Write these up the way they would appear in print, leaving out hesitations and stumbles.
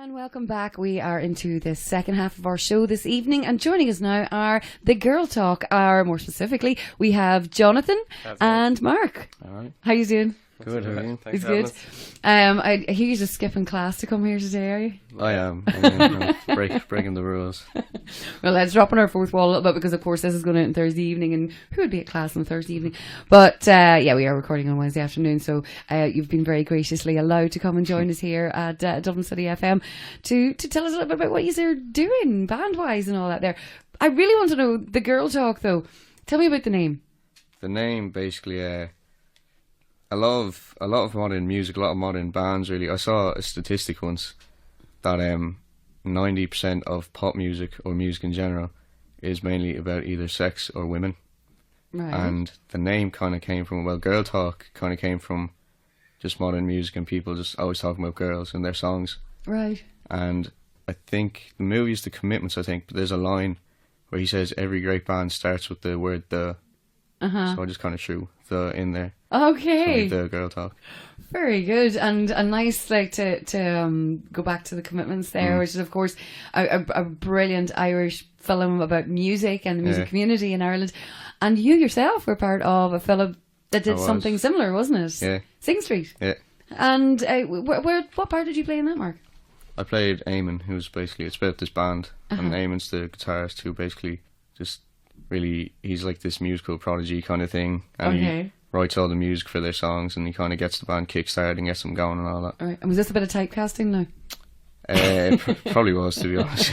And welcome back. We are into the second half of our show this evening, and joining us now are the Girl Talk. More specifically, we have Jonathan and Mark. All right. How you doing? Good, how are you? It's good. I hear you're just skipping class to come here today, are you? I am. I'm breaking the rules. Well, let's drop on our fourth wall a little bit because, of course, this is going out on Thursday evening, and who would be at class on Thursday evening? But, yeah, we are recording on Wednesday afternoon, so you've been very graciously allowed to come and join us here at Dublin City FM to tell us a little bit about what you're doing, band-wise and all that there. I really want to know the Girl Talk, though. Tell me about the name. The name, basically, a lot of modern music, a lot of modern bands, really. I saw a statistic once that 90% of pop music, or music in general, is mainly about either sex or women. Right. And the name kind of came from, well, Girl Talk kind of came from just modern music and people just always talking about girls in their songs. Right. And I think the movie is The Commitments, I think, but there's a line where he says every great band starts with the word the. Uh-huh. So I just kind of threw the in there. Okay. So the Girl Talk. Very good, and nice, like to go back to The Commitments there, which is of course a brilliant Irish film about music and the music community in Ireland. And you yourself were part of a film that did something similar, wasn't it? Yeah. Sing Street. Yeah. And what part did you play in that, Mark? I played Eamon, who's basically, it's about this band, and Eamon's the guitarist who basically just really, he's like this musical prodigy kind of thing, and he writes all the music for their songs, and he kind of gets the band kick-started and gets them going and all that. All right. And was this a bit of typecasting now? It probably was, to be honest.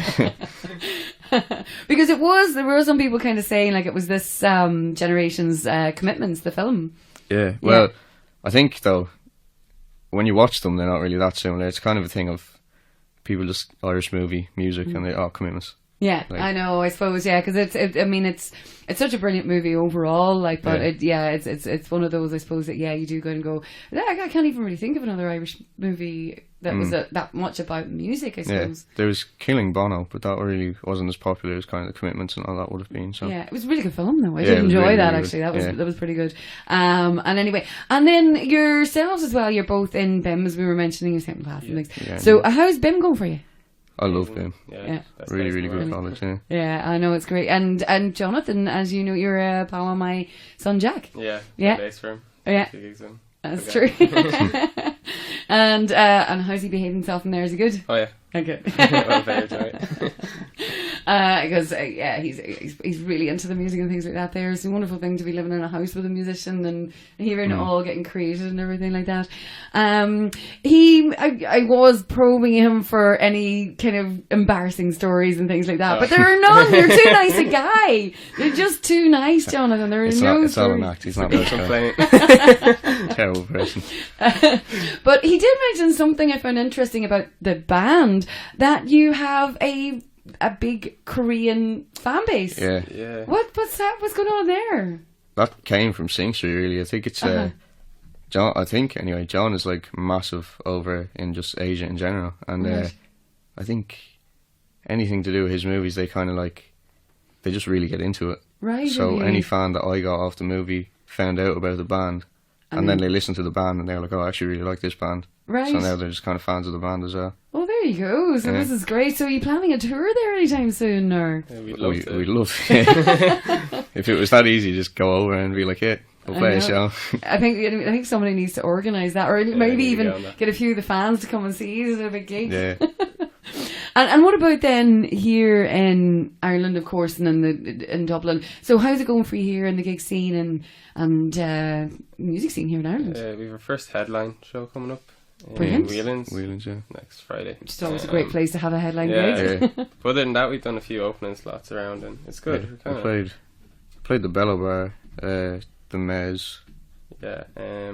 Because there were some people kind of saying like it was this generation's Commitments, the film. Yeah, well, I think though, when you watch them, they're not really that similar. It's kind of a thing of people just Irish movie music and they Commitments. Yeah, like, I know. I suppose, yeah, because it's such a brilliant movie overall. Like, but it's one of those, I suppose, that you do go and go. I can't even really think of another Irish movie that was that much about music. I suppose there was Killing Bono, but that really wasn't as popular as kind of The Commitments and all that would have been. So yeah, it was a really good film though. I did enjoy really, that actually. That was pretty good. And anyway, and then yourselves as well. You're both in BIM, as we were mentioning, in second class and things. Yeah, so how's BIM going for you? I love BIM. Yeah. Really good college, yeah. Yeah, I know, it's great. And Jonathan, as you know, you're a pal of my son Jack. Yeah. Bass for him. Yeah. That's true. And how's he behaving himself in there? Is he good? Oh yeah. Okay. Well, very right. Because he's really into the music and things like that. There, it's a wonderful thing to be living in a house with a musician and hearing it all getting created and everything like that. I was probing him for any kind of embarrassing stories and things like that, but there are none. You're too nice a guy. You're just too nice, Jonathan. There are it's all an act. He's not complaining. Terrible person. But he did mention something I found interesting about the band, that you have a big Korean fan base. Yeah. What's that? What's going on there? That came from Sing Street, really. I think it's John. I think anyway, John is like massive over in just Asia in general, and I think anything to do with his movies, they kind of like, they just really get into it. Right. So any fan that I got off the movie found out about the band, and then they listened to the band and they're like, oh, I actually really like this band. Right. So now they're just kind of fans of the band as well. Oh, there you go. So this is great. So are you planning a tour there anytime soon, or? Yeah, we'd love to. We'd love to. If it was that easy, just go over and be like, we'll play a show. I think somebody needs to organise that, or maybe even get a few of the fans to come and see you. Is it a big gig? Yeah. And what about then here in Ireland, of course, and in Dublin? So how's it going for you here in the gig scene and music scene here in Ireland? We have our first headline show coming up. Brilliant. Whelan's, yeah. Next Friday. Which is always a great place to have a headline gig. Yeah. But other than that, we've done a few opening slots around, and it's good. Yeah. We played the Bello Bar, the Mez. Yeah.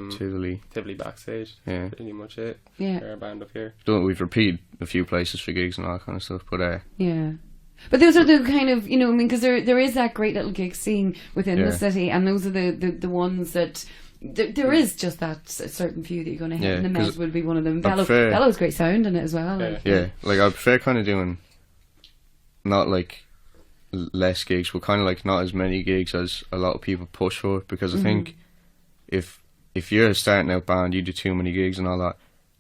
Tivoli backstage. Yeah. Pretty much it. Yeah. For our band up here. We've repeated a few places for gigs and all that kind of stuff, but yeah. But those are the kind of, because there is that great little gig scene within the city, and those are the ones that. There is just that certain few that you're going to hit, and the Mez would be one of them. Bello's great sound in it as well. Yeah, like I prefer kind of doing not like less gigs, but kind of like not as many gigs as a lot of people push for, because I think if you're a starting out band, you do too many gigs and all that,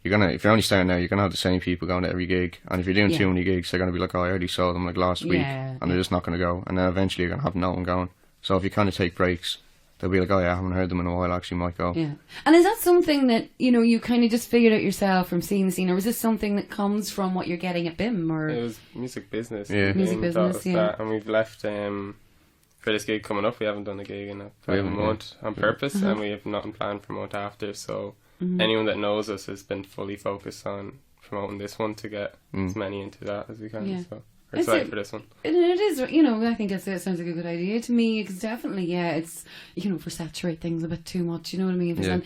if you're only starting out, you're gonna have the same people going to every gig, and if you're doing too many gigs, they're gonna be like, oh, I already saw them like last week, and they're just not gonna go, and then eventually you're gonna have no one going. So if you kind of take breaks, they'll be like, oh yeah, I haven't heard them in a while, actually might go. Yeah. And is that something that, you know, you kind of just figured out yourself from seeing the scene, or was this something that comes from what you're getting at BIM? Or It was music business. Yeah. Music business, yeah. That, and we've left for this gig coming up. We haven't done a gig in a month on purpose, and we have nothing planned for a month after. So anyone that knows us has been fully focused on promoting this one to get as many into that as we can. Yeah. So we're excited for this one. And it is, you know, I think it sounds like a good idea to me. It's definitely, it's, you can oversaturate things a bit too much, you know what I mean? Yeah.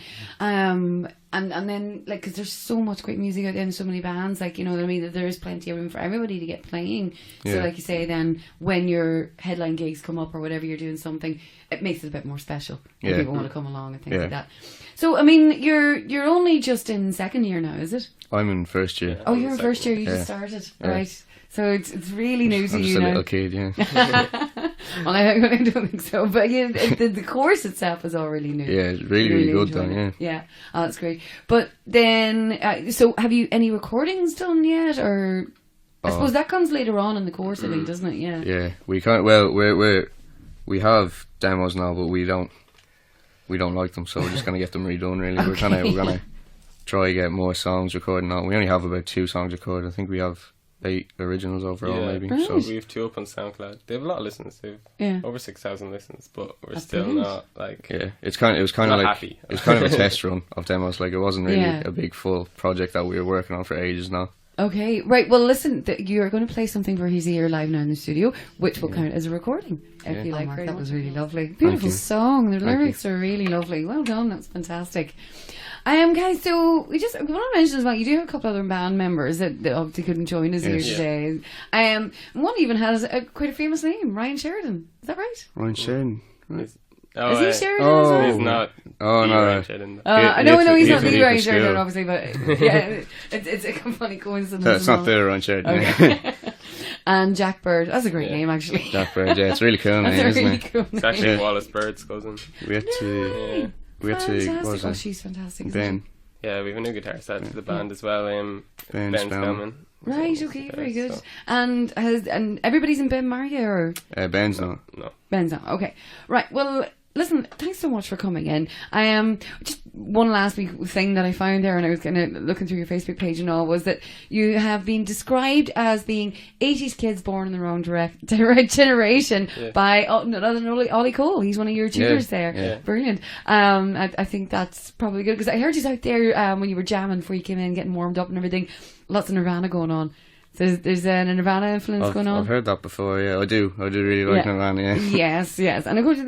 And then, like, because there's so much great music out there and so many bands, like, you know what I mean, that there is plenty of room for everybody to get playing. So, Yeah. like you say, then when your headline gigs come up or whatever, you're doing something, it makes it a bit more special. When people want to come along and things like that. So, I mean, you're only just in second year now, is it? I'm in first year. Oh, you're in first year. You just started, right? So it's really new to I'm you just a now. little kid, yeah. Well, I don't think so. But yeah, the course itself is all really new. Yeah, it's really good though, enjoying yeah. it. Yeah, oh, that's great. But then, so have you any recordings done yet, or I suppose that comes later on in the course, I think, doesn't it? Yeah. Yeah, we can't. Well, we have demos now, but we don't like them, so we're just gonna get them redone. Really, we're gonna try to get more songs recorded now. We only have about 2 songs recorded. I think we have 8 originals overall, maybe. Right. So We have 2 up on SoundCloud. They have a lot of listens. They have over 6,000 listens, but we're That's still brilliant. not like. yeah, it was kind of Not like happy. it was kind of a test run of demos. Like it wasn't really Yeah. a big full project that we were working on for ages now. Okay, right. Well, listen, you're going to play something for He's Here live now in the studio, which will count as a recording. If you like, Mark, that was really lovely. Beautiful you. song. The Thank lyrics are really lovely. Well done. That's fantastic. Guys, so we want to mention as well, you do have a couple other band members that obviously couldn't join us here Yes. today. One even has quite a famous name, Ryan Sheridan. Is that right? Ryan Sheridan. Is Is he Sheridan? Oh. as well? He's not. Oh, the no. Ryan Sheridan. I know he's not he's the a Ryan big Sheridan, skill. obviously, but yeah, it's a funny coincidence. So it's and not all. the Ryan Sheridan. Okay. And Jack Bird. That's a great Yeah. name, actually. Jack Bird, yeah, it's a really cool That's name, a isn't really it? cool name. It's actually Yeah. Wallace Bird's cousin. We had to, Yeah. what Fantastic. was Oh, it? she's fantastic. isn't Ben. Yeah, we have a new guitarist added to the band as well. Ben Ben Spellman. she? Right, okay, very good. So, And everybody's in Ben Maria, or Ben's not. no. Ben's not? Okay. Right, well, listen, thanks so much for coming in. Just one last wee thing that I found there, and I was kind of looking through your Facebook page and all, was that you have been described as being 80s kids born in the wrong direct generation by none other than Ollie Cole. He's one of your tutors there. Yeah. Brilliant. I think that's probably good, because I heard you out there when you were jamming before you came in, getting warmed up and everything. Lots of Nirvana going on. So there's a Nirvana influence going on. I've heard that before, yeah. I do really like Nirvana, yeah. Yes. And of course, the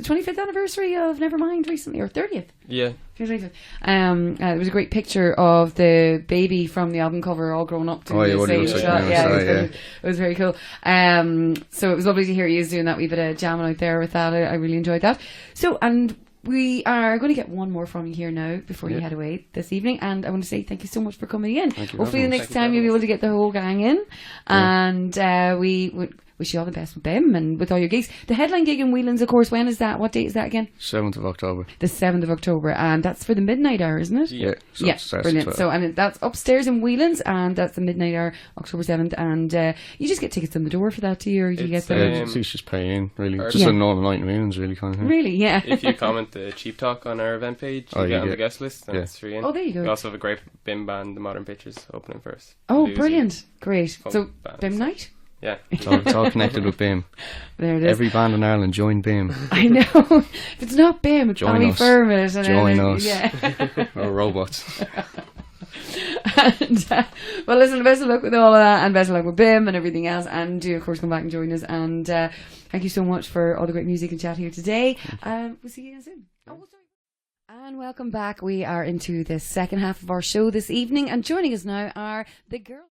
25th anniversary of Nevermind recently, or 30th. Yeah. There was a great picture of the baby from the album cover all grown up. Oh, yeah, what he looks like now, it was very cool. So it was lovely to hear you doing that wee bit of jamming out there with that. I really enjoyed that. So, and we are going to get one more from you here now before you head away this evening, and I want to say thank you so much for coming in. Hopefully the next time you'll be able to get the whole gang in, and we wish you all the best with them and with all your gigs. The headline gig in Whelan's, of course, when is that? What date is that again? 7th of October. The 7th of October, and that's for the midnight hour, isn't it? Yeah. So Yeah, it starts at brilliant. 12. So, and that's upstairs in Whelan's, and that's the midnight hour, October 7th, and you just get tickets on the door for that, do you? Or do you It's, get them? it's just pay in, really. or- Just Yeah. a normal night in Whelan's, really, kind of thing. Really? Yeah. If you comment the Cheap Talk on our event page, you get on the guest list, and it's free in. Oh, there you go. We also have a great BIM band, The Modern Pictures, opening first. Oh, Bluesy, brilliant. Great. funk So, band, BIM so- night? Yeah. It's all connected with BIM. There it is. Every band in Ireland, join BIM. I know. If it's not BIM, it's Join Bonnie us. Fermit. And Join then, us. Yeah. Or robots. And, well, listen, best of luck with all of that, and best of luck with BIM and everything else. And do, of course, come back and join us. And thank you so much for all the great music and chat here today. We'll see you again soon. And welcome back. We are into the second half of our show this evening, and joining us now are the girls.